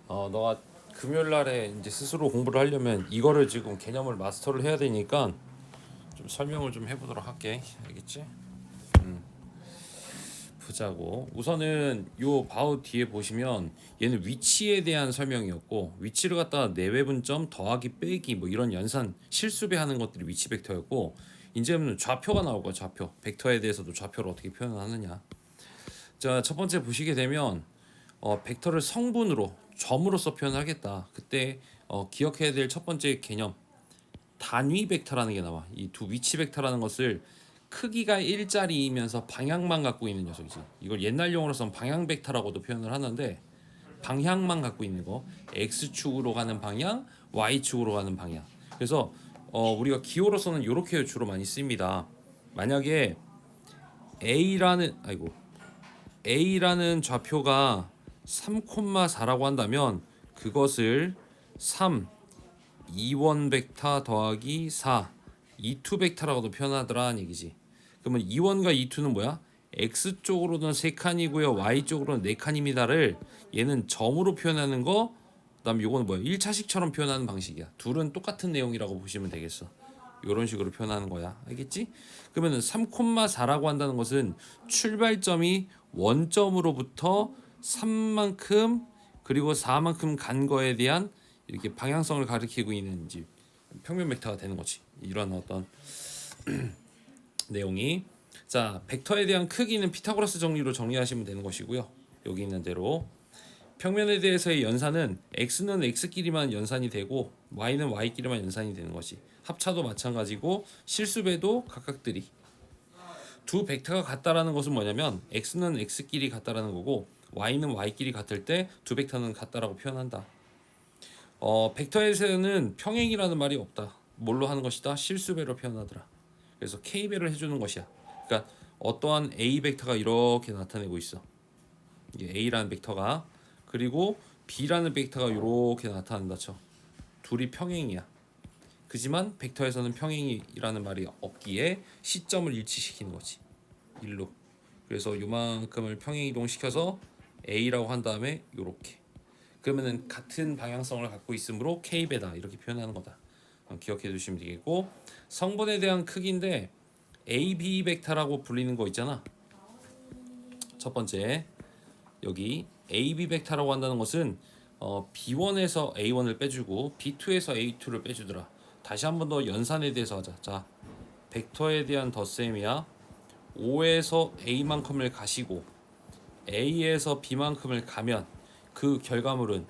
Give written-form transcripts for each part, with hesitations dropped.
너가 금요일 날에 이제 스스로 공부를 하려면 이거를 지금 개념을 마스터를 해야 되니까 좀 설명을 좀 해보도록 할게. 알겠지? 보자고. 우선은 요 바우 뒤에 보시면 얘는 위치에 대한 설명이었고, 위치를 갖다가 내외분점 더하기 빼기 뭐 이런 연산 실수배하는 것들이 위치 벡터였고, 이제는 좌표가 나올 거야. 좌표 벡터에 대해서도 좌표를 어떻게 표현하느냐. 자, 첫 번째 보시게 되면 벡터를 성분으로 점으로서 표현하겠다. 그때 기억해야 될 첫 번째 개념, 단위 벡터라는 게 나와. 이 두 위치 벡터라는 것을 크기가 일자리이면서 방향만 갖고 있는 녀석이지. 이걸 옛날 용어로서는 방향 벡터라고도 표현을 하는데, 방향만 갖고 있는 거, x축으로 가는 방향, y축으로 가는 방향. 그래서 우리가 기호로서는 이렇게 주로 많이 씁니다. 만약에 a라는 좌표가 3,4라고 한다면 그것을 3 2원 벡터 더하기 4 2투 벡터라고도 표현하더라는 얘기지. 그러면 2원과 2투는 뭐야? x쪽으로는 3칸이고요, y쪽으로는 4칸입니다를 얘는 점으로 표현하는 거. 그다음 요거는 뭐야? 1차식처럼 표현하는 방식이야. 둘은 똑같은 내용이라고 보시면 되겠어. 이런 식으로 표현하는 거야. 알겠지? 그러면은 3,4라고 한다는 것은 출발점이 원점으로부터 3만큼 그리고 4만큼 간 거에 대한 이렇게 방향성을 가리키고 있는 이제 평면 벡터가 되는 거지. 이런 어떤 내용이. 자, 벡터에 대한 크기는 피타고라스 정리로 정리하시면 되는 것이고요. 여기 있는 대로 평면에 대해서의 연산은 x는 x끼리만 연산이 되고 y는 y끼리만 연산이 되는 것이. 합차도 마찬가지고 실수배도 각각들이. 두 벡터가 같다라는 것은 뭐냐면 x는 x끼리 같다라는 거고 y는 y끼리 같을 때 두 벡터는 같다라고 표현한다. 벡터에서는 평행이라는 말이 없다. 뭘로 하는 것이다? 실수배로 표현하더라. 그래서 k배를 해주는 것이야. 그러니까 어떠한 a 벡터가 이렇게 나타내고 있어. 이게 a라는 벡터가, 그리고 b라는 벡터가 이렇게 나타난다 쳐. 둘이 평행이야. 그지만 벡터에서는 평행이라는 말이 없기에 시점을 일치시키는 거지. 일로. 그래서 요만큼을 평행 이동시켜서 a라고 한 다음에 요렇게. 그러면은 같은 방향성을 갖고 있으므로 k배다 이렇게 표현하는 거다. 기억해 두시면 되겠고, 성분에 대한 크기인데 AB 벡터라고 불리는 거 있잖아. 첫 번째 여기 AB 벡터라고 한다는 것은 B1에서 A1을 빼주고 B2에서 A2를 빼주더라. 다시 한 번 더 연산에 대해서 하자. 자, 벡터에 대한 덧셈이야. O에서 A만큼을 가시고 A에서 B만큼을 가면 그 결과물은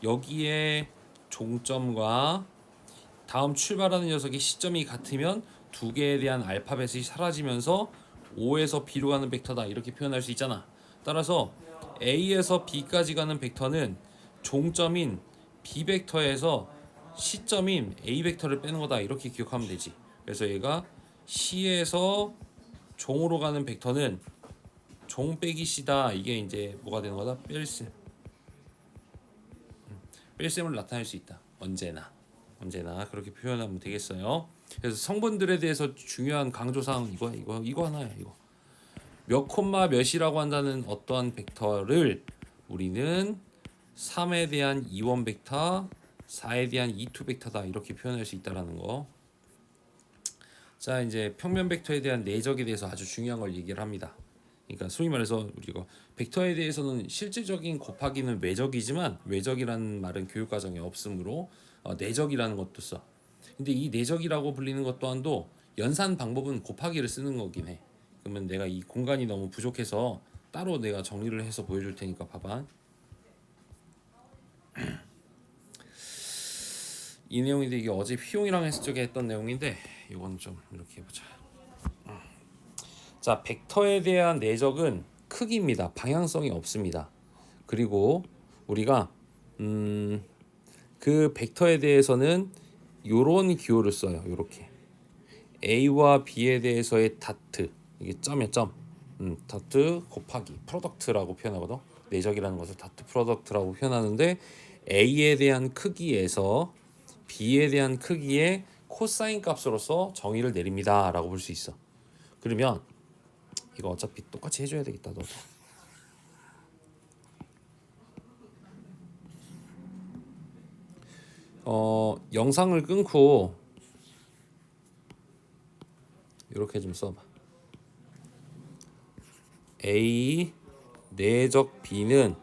여기에 종점과 다음 출발하는 녀석의 시점이 같으면 두 개에 대한 알파벳이 사라지면서 O에서 B로 가는 벡터다 이렇게 표현할 수 있잖아. 따라서 A에서 B까지 가는 벡터는 종점인 B 벡터에서 시점인 A 벡터를 빼는 거다 이렇게 기억하면 되지. 그래서 얘가 C에서 종으로 가는 벡터는 종 빼기 C다. 이게 이제 뭐가 되는 거다? 뺄셈을 나타낼 수 있다. 언제나 그렇게 표현하면 되겠어요. 그래서 성분들에 대해서 중요한 강조사항 이거 하나야. 이거 몇 콤마 몇이라고 한다는 어떠한 벡터를 우리는 3에 대한 2원 벡터, 4에 대한 2투 벡터다 이렇게 표현할 수 있다라는 거. 자, 이제 평면 벡터에 대한 내적에 대해서 아주 중요한 걸 얘기를 합니다. 그러니까 소위 말해서 우리가 벡터에 대해서는 실질적인 곱하기는 외적이지만 외적이라는 말은 교육 과정에 없으므로 내적이라는 것도 써. 근데 이 내적이라고 불리는 것 또한도 연산 방법은 곱하기를 쓰는 거긴 해. 그러면 내가 이 공간이 너무 부족해서 따로 내가 정리를 해서 보여줄 테니까 봐봐. 이 내용인데 이게 어제 휘용이랑 했을 적에 했던 내용인데 이건 좀 이렇게 해보자. 자, 벡터에 대한 내적은 크기입니다. 방향성이 없습니다. 그리고 우리가 그 벡터에 대해서는 요런 기호를 써요. 요렇게 A와 B에 대해서의 다트, 이게 점이야 점. 다트 곱하기 프로덕트라고 표현하거든. 내적이라는 것을 다트 프로덕트라고 표현하는데 A에 대한 크기에서 B에 대한 크기의 코사인 값으로서 정의를 내립니다라고 볼 수 있어. 그러면 이거 어차피 똑같이 해줘야 되겠다. 너도 영상을 끊고 이렇게 좀 써봐. A 내적 B는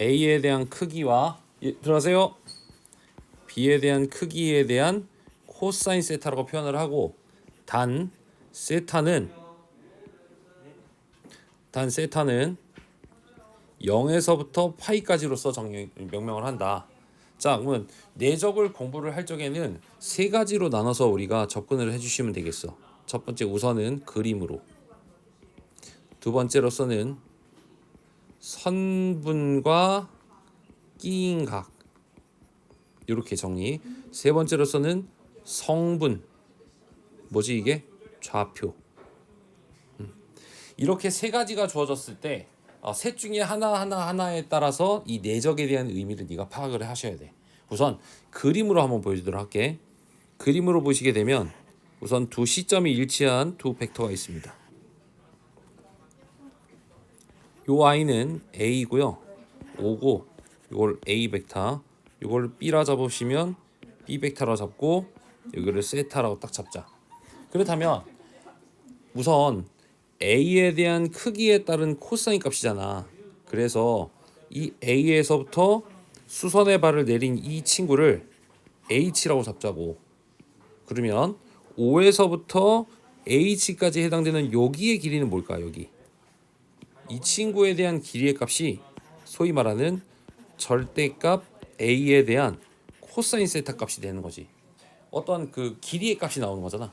A에 대한 크기와 들어가세요. B에 대한 크기에 대한 코사인 세타라고 표현을 하고 단 세타는 0에서부터 파이까지로서 명명을 한다. 자, 그러면 내적을 공부를 할 적에는 세 가지로 나눠서 우리가 접근을 해주시면 되겠어. 첫 번째 우선은 그림으로, 두 번째로서는 선분과 끼인 각 이렇게 정리, 세 번째로서는 성분, 뭐지 이게? 좌표. 이렇게 세 가지가 주어졌을 때 셋 중에 하나에 따라서 이 내적에 대한 의미를 네가 파악을 하셔야 돼. 우선 그림으로 한번 보여주도록 할게. 그림으로 보시게 되면 우선 두 시점이 일치한 두 벡터가 있습니다. 요 i는 a고요. 오고 이걸 a 벡터, 이걸 b라 잡으시면 b 벡터라 잡고 여기를 세타라고 딱 잡자. 그렇다면 우선 a에 대한 크기에 따른 코사인 값이잖아. 그래서 이 a에서부터 수선의 발을 내린 이 친구를 h라고 잡자고. 그러면 5에서부터 h까지 해당되는 여기의 길이는 뭘까? 여기 이 친구에 대한 길이의 값이 소위 말하는 절대값 a에 대한 코사인 세타 값이 되는 거지. 어떤 그 길이의 값이 나오는 거잖아.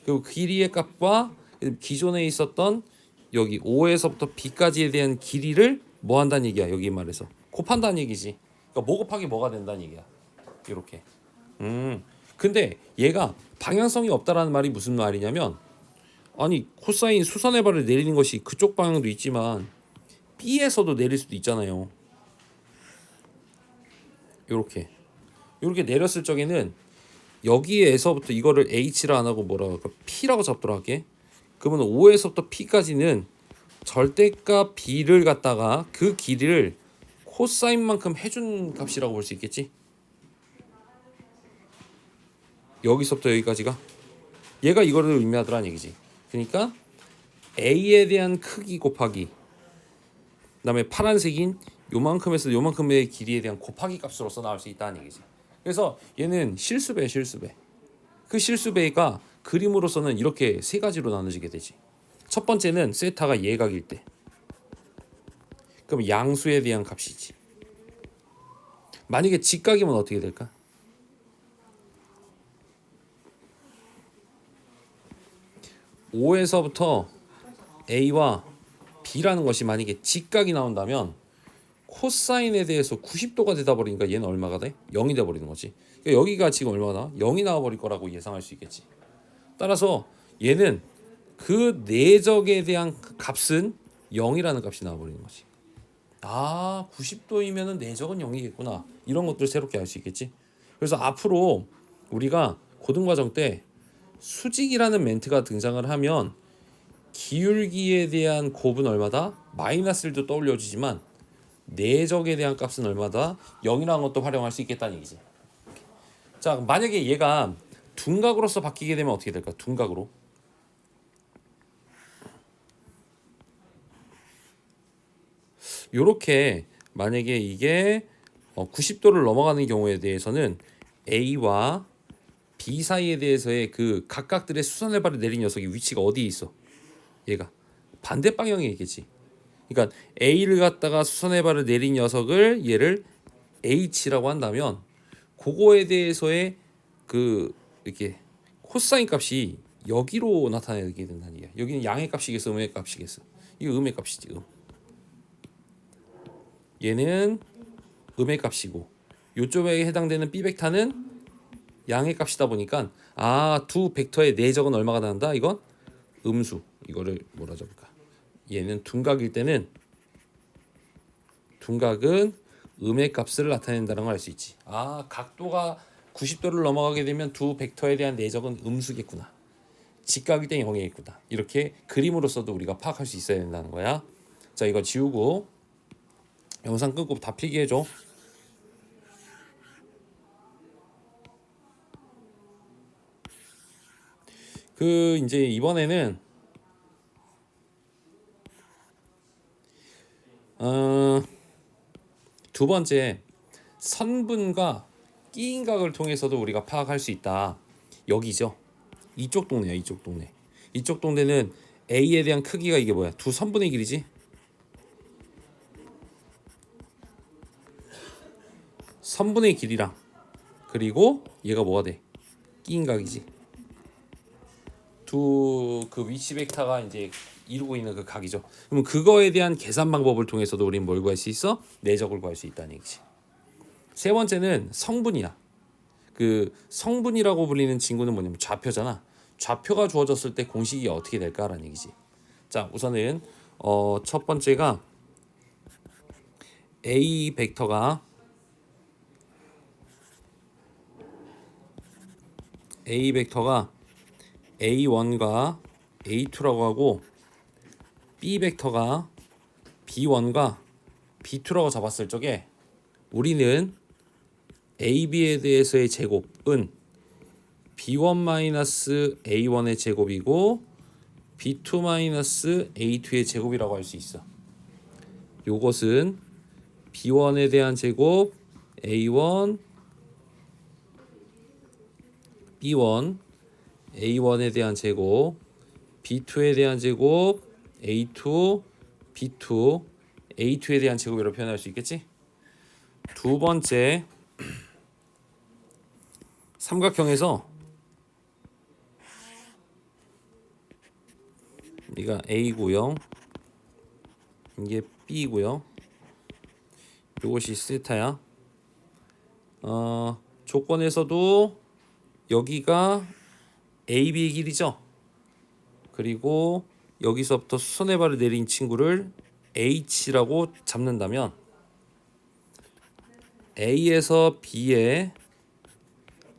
그 길이의 값과 기존에 있었던 여기 5에서부터 b까지에 대한 길이를 뭐 한다는 얘기야. 여기 말해서 곱한다는 얘기지. 그러니까 뭐 곱하기 뭐가 된다는 얘기야. 이렇게. 근데 얘가 방향성이 없다라는 말이 무슨 말이냐면, 아니 코사인 수선의 발을 내리는 것이 그쪽 방향도 있지만 B에서도 내릴 수도 있잖아요. 요렇게 내렸을 적에는 여기에서부터 이거를 H라 안 하고 뭐라고 할까? P라고 잡도록 할게. 그러면 5에서부터 P까지는 절대값 B를 갖다가 그 길이를 코사인만큼 해준 값이라고 볼 수 있겠지. 여기서부터 여기까지가 얘가 이거를 의미하더라는 얘기지. 그러니까 A에 대한 크기 곱하기, 그다음에 파란색인 요만큼에서 요만큼의 길이에 대한 곱하기 값으로서 나올 수 있다는 얘기지. 그래서 얘는 실수배. 그 실수배가 그림으로서는 이렇게 세 가지로 나눠지게 되지. 첫 번째는 세타가 예각일 때, 그럼 양수에 대한 값이지. 만약에 직각이면 어떻게 될까? O에서부터 A와 B라는 것이 만약에 직각이 나온다면 코사인에 대해서 90도가 되다 버리니까 얘는 얼마가 돼? 0이 돼 버리는 거지. 그러니까 여기가 지금 얼마나? 0이 나와 버릴 거라고 예상할 수 있겠지. 따라서 얘는 그 내적에 대한 값은 0이라는 값이 나와 버리는 거지. 아, 90도이면은 내적은 0이겠구나. 이런 것들을 새롭게 알 수 있겠지. 그래서 앞으로 우리가 고등과정 때 수직이라는 멘트가 등장을 하면 기울기에 대한 곱은 얼마다? 마이너스 1도 떠올려지지만 내적에 대한 값은 얼마다? 0이라는 것도 활용할 수 있겠다는 얘기지. 자, 만약에 얘가 둔각으로서 바뀌게 되면 어떻게 될까? 둔각으로. 요렇게 만약에 이게 90도를 넘어가는 경우에 대해서는 A와 B 사이에 대해서의 그 각각들의 수선의 발을 내린 녀석이 위치가 어디에 있어? 얘가 반대 방향에 있겠지. 그러니까 A를 갖다가 수선의 발을 내린 녀석을 얘를 H라고 한다면 그거에 대해서의 그 이렇게 코사인 값이 여기로 나타나게 된다는 얘기야. 여기는 양의 값이겠어, 음의 값이겠어? 이거 음의 값이지. 얘는 음의 값이고 요쪽에 해당되는 B 벡터는 양의 값이다 보니까 두 벡터의 내적은 얼마가 나온다? 이건 음수. 이거를 뭐라 적을까? 얘는 둔각일 때는 둔각은 음의 값을 나타낸다는 걸 알 수 있지. 각도가 90도를 넘어가게 되면 두 벡터에 대한 내적은 음수겠구나. 직각일 때 0이겠구나. 이렇게 그림으로서도 우리가 파악할 수 있어야 된다는 거야. 자, 이거 지우고 영상 끄고 다 필기해줘. 그 이제 이번에는 두 번째 선분과 끼인각을 통해서도 우리가 파악할 수 있다. 여기죠. 이쪽 동네야, 이쪽 동네. 이쪽 동네는 A에 대한 크기가 이게 뭐야? 두 선분의 길이지. 선분의 길이랑 그리고 얘가 뭐가 돼? 끼인각이지. 두 그 위치 벡터가 이제 이루고 있는 그 각이죠. 그럼 그거에 대한 계산 방법을 통해서도 우리는 뭘 구할 수 있어? 내적을 구할 수 있다는 얘기지. 세 번째는 성분이야. 그 성분이라고 불리는 친구는 뭐냐면 좌표잖아. 좌표가 주어졌을 때 공식이 어떻게 될까라는 얘기지. 자, 우선은 첫 번째가 A 벡터가 A1과 A2라고 하고 B 벡터가 B1과 B2라고 잡았을 적에 우리는 AB에 대해서의 제곱은 B1-A1의 제곱이고 B2-A2의 제곱이라고 할 수 있어. 요것은 B1에 대한 제곱 A1 B1 A1에 대한 제곱 B2에 대한 제곱 A2 B2 A2에 대한 제곱이라고 표현할 수 있겠지? 두 번째 삼각형에서 이가 A고요. 이게 B고요. 이것이 세타야. 조건에서도 여기가 AB의 길이죠. 그리고 여기서부터 수선의 발을 내린 친구를 H라고 잡는다면 A에서 B의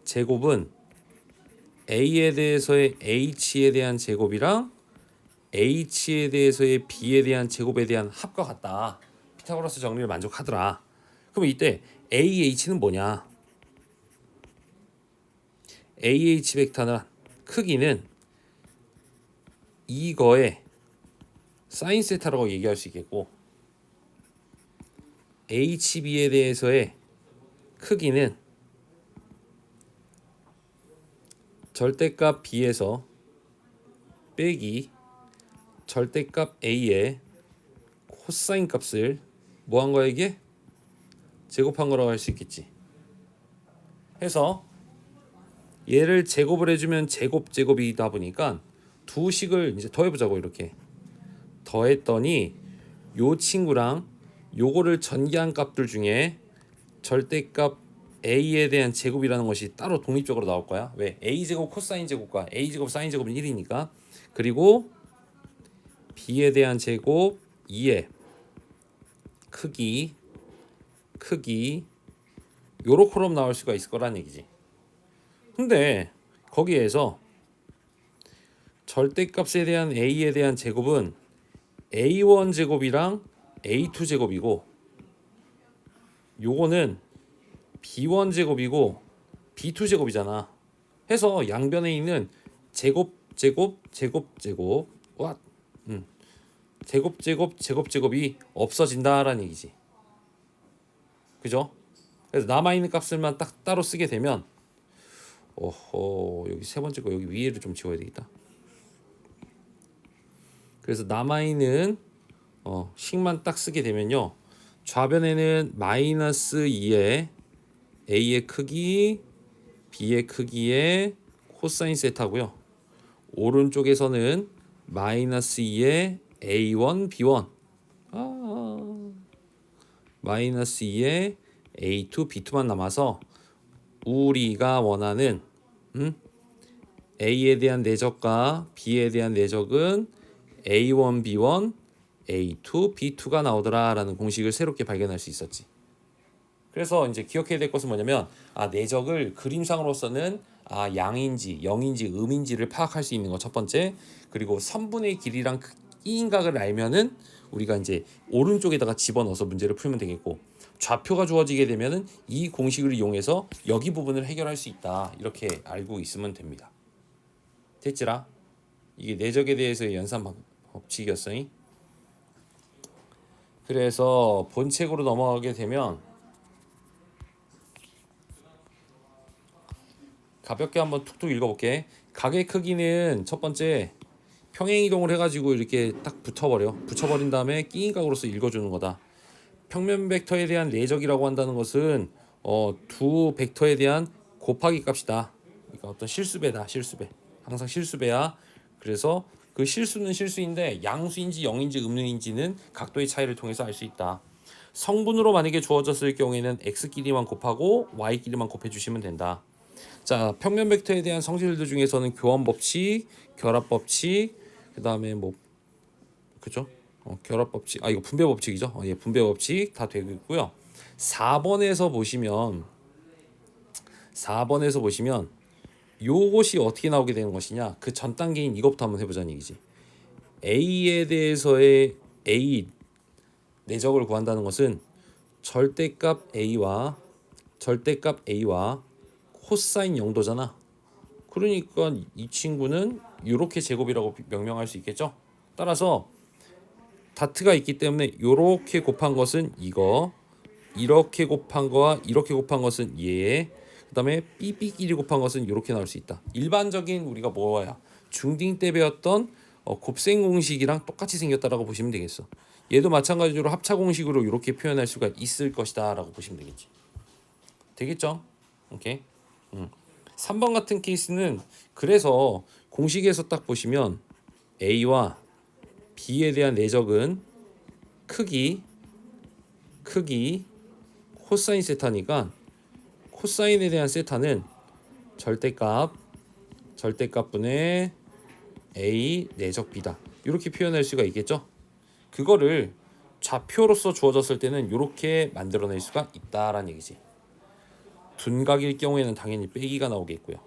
제곱은 A에 대해서의 H에 대한 제곱이랑 H에 대해서의 B에 대한 제곱에 대한 합과 같다. 피타고라스 정리를 만족하더라. 그럼 이때 AH는 뭐냐? AH 벡터는 크기는 이거의 사인 세타라고 얘기할 수 있겠고 HB에 대해서의 크기는 절대값 B에서 빼기 절대값 A의 코사인 값을 뭐 한 거야 이게? 제곱한 거라고 할 수 있겠지. 해서 얘를 제곱을 해주면 제곱이다 보니까 두 식을 이제 더해보자고. 이렇게 더했더니 요 친구랑 요거를 전개한 값들 중에 절대값 A에 대한 제곱이라는 것이 따로 독립적으로 나올 거야. 왜? A제곱 코사인 제곱과 A제곱 사인 제곱은 1이니까. 그리고 B에 대한 제곱 2의 크기 요렇게럼 나올 수가 있을 거란 얘기지. 근데 거기에서 절대값에 대한 A에 대한 제곱은 A1 제곱이랑 A2 제곱이고 요거는 B1 제곱이고 B2 제곱이잖아. 해서 양변에 있는 제곱이 없어진다라는 얘기지. 그죠? 그래서 남아있는 값을만 딱 따로 쓰게 되면 여기 세 번째 거 여기 위에를 좀 지워야 되겠다. 그래서 남아있는 식만 딱 쓰게 되면요, 좌변에는 마이너스 2의 A의 크기 B의 크기의 코사인 세타고요, 오른쪽에서는 마이너스 2의 A1 B1 마이너스 2의 A2 B2만 남아서 우리가 원하는 A에 대한 내적과 B에 대한 내적은 A1 B1 A2 B2가 나오더라라는 공식을 새롭게 발견할 수 있었지. 그래서 이제 기억해야 될 것은 뭐냐면 내적을 그림상으로서는 양인지 영인지 음인지를 파악할 수 있는 거 첫 번째. 그리고 선분의 길이랑 끼인각을 알면은 우리가 이제 오른쪽에다가 집어넣어서 문제를 풀면 되겠고, 좌표가 주어지게 되면은 이 공식을 이용해서 여기 부분을 해결할 수 있다. 이렇게 알고 있으면 됩니다. 됐지라. 이게 내적에 대해서의 연산 법칙이었어. 그래서 본책으로 넘어가게 되면 가볍게 한번 툭툭 읽어볼게. 각의 크기는 첫 번째 평행 이동을 해가지고 이렇게 딱 붙여버린 다음에 끼인 각으로서 읽어주는 거다. 평면 벡터에 대한 내적이라고 한다는 것은 두 벡터에 대한 곱하기 값이다. 그러니까 어떤 실수배다. 실수배. 항상 실수배야. 그래서 그 실수는 실수인데 양수인지 영인지 음수인지는 각도의 차이를 통해서 알 수 있다. 성분으로 만약에 주어졌을 경우에는 x끼리만 곱하고 y끼리만 곱해주시면 된다. 자, 평면 벡터에 대한 성질들 중에서는 교환 법칙, 결합 법칙, 그 다음에 뭐 그죠? 결합 법칙, 이거 분배 법칙이죠. 예, 분배 법칙 다 되고 있고요. 4번에서 보시면 요것이 어떻게 나오게 되는 것이냐? 그 전 단계인 이것부터 한번 해보자는 얘기지. A에 대해서의 A 내적을 구한다는 것은 절대값 A와 코사인 0도잖아. 그러니까 이 친구는 이렇게 제곱이라고 명명할 수 있겠죠. 따라서 다트가 있기 때문에 이렇게 곱한 것은 이거, 이렇게 곱한 거와 이렇게 곱한 것은 얘, 그 다음에 삐삐끼리 곱한 것은 이렇게 나올 수 있다. 일반적인 우리가 뭐야? 중딩 때 배웠던 곱셈 공식이랑 똑같이 생겼다라고 보시면 되겠어. 얘도 마찬가지로 합차 공식으로 이렇게 표현할 수가 있을 것이다라고 보시면 되겠지. 되겠죠? 오케이. 3번 같은 케이스는 그래서 공식에서 딱 보시면 A와 B에 대한 내적은 크기 코사인 세타니까 코사인에 대한 세타는 절대값분의 A 내적 B다. 이렇게 표현할 수가 있겠죠. 그거를 좌표로서 주어졌을 때는 이렇게 만들어낼 수가 있다라는 얘기지. 둔각일 경우에는 당연히 빼기가 나오겠고요.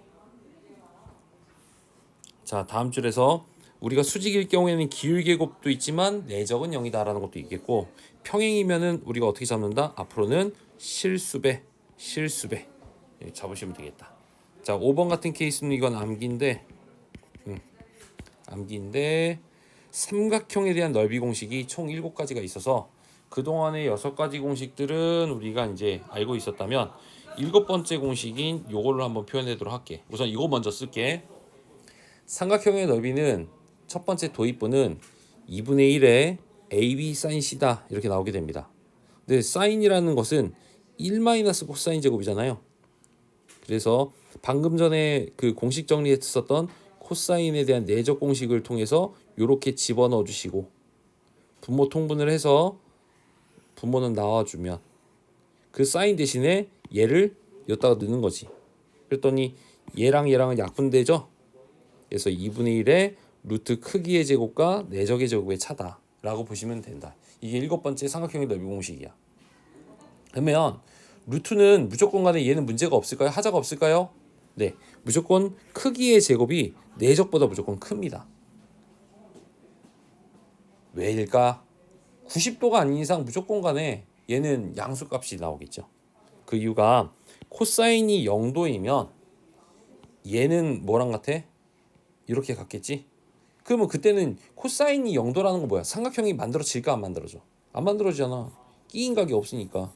자, 다음 줄에서 우리가 수직일 경우에는 기울기의 곱도 있지만 내적은 0이다라는 것도 있겠고, 평행이면은 우리가 어떻게 잡는다? 앞으로는 실수배 잡으시면 되겠다. 자, 5번 같은 케이스는 이건 암기인데 삼각형에 대한 넓이 공식이 총 7가지가 있어서 그동안의 6가지 공식들은 우리가 이제 알고 있었다면 7번째 공식인 요걸로 한번 표현하도록 할게. 우선 이거 먼저 쓸게. 삼각형의 넓이는 첫 번째 도입부는 2분의 1의 AB 사인 C다 이렇게 나오게 됩니다. 근데 사인이라는 것은 1 마이너스 코사인 제곱이잖아요. 그래서 방금 전에 그 공식 정리했었던 코사인에 대한 내적 공식을 통해서 이렇게 집어넣어 주시고 분모 통분을 해서 분모는 나와주면 그 사인 대신에 얘를 여기다가 넣는 거지. 그랬더니 얘랑 얘랑은 약분되죠. 그래서 2분의 1의 루트 크기의 제곱과 내적의 제곱의 차다 라고 보시면 된다. 이게 7번째 삼각형의 넓이 공식이야. 그러면 루트는 무조건 간에 얘는 문제가 없을까요? 하자가 없을까요? 네, 무조건 크기의 제곱이 내적보다 무조건 큽니다. 왜일까? 90도가 아닌 이상 무조건 간에 얘는 양수값이 나오겠죠. 그 이유가 코사인이 0도이면 얘는 뭐랑 같아? 이렇게 같겠지? 그러면 그때는 코사인이 0도라는 건 뭐야? 삼각형이 만들어질까 안 만들어져? 안 만들어지잖아. 끼인 각이 없으니까.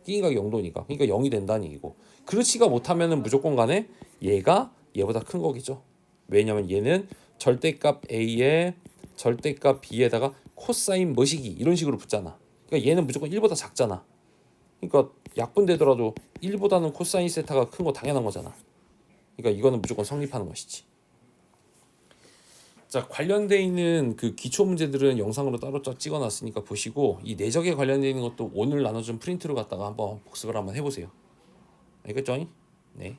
끼인 각이 0도니까. 그러니까 0이 된다는 얘기고. 그렇지가 못하면은 무조건 간에 얘가 얘보다 큰 거겠죠. 왜냐면 얘는 절대값 A에 절대값 B에다가 코사인 머시기 이런 식으로 붙잖아. 그러니까 얘는 무조건 1보다 작잖아. 그러니까 약분되더라도 1보다는 코사인 세타가 큰 거 당연한 거잖아. 그러니까 이거는 무조건 성립하는 것이지. 자, 관련돼 있는 그 기초 문제들은 영상으로 따로 찍어놨으니까 보시고 이 내적에 관련돼 있는 것도 오늘 나눠준 프린트로 갖다가 한번 복습을 한번 해보세요. 알겠죠? 네.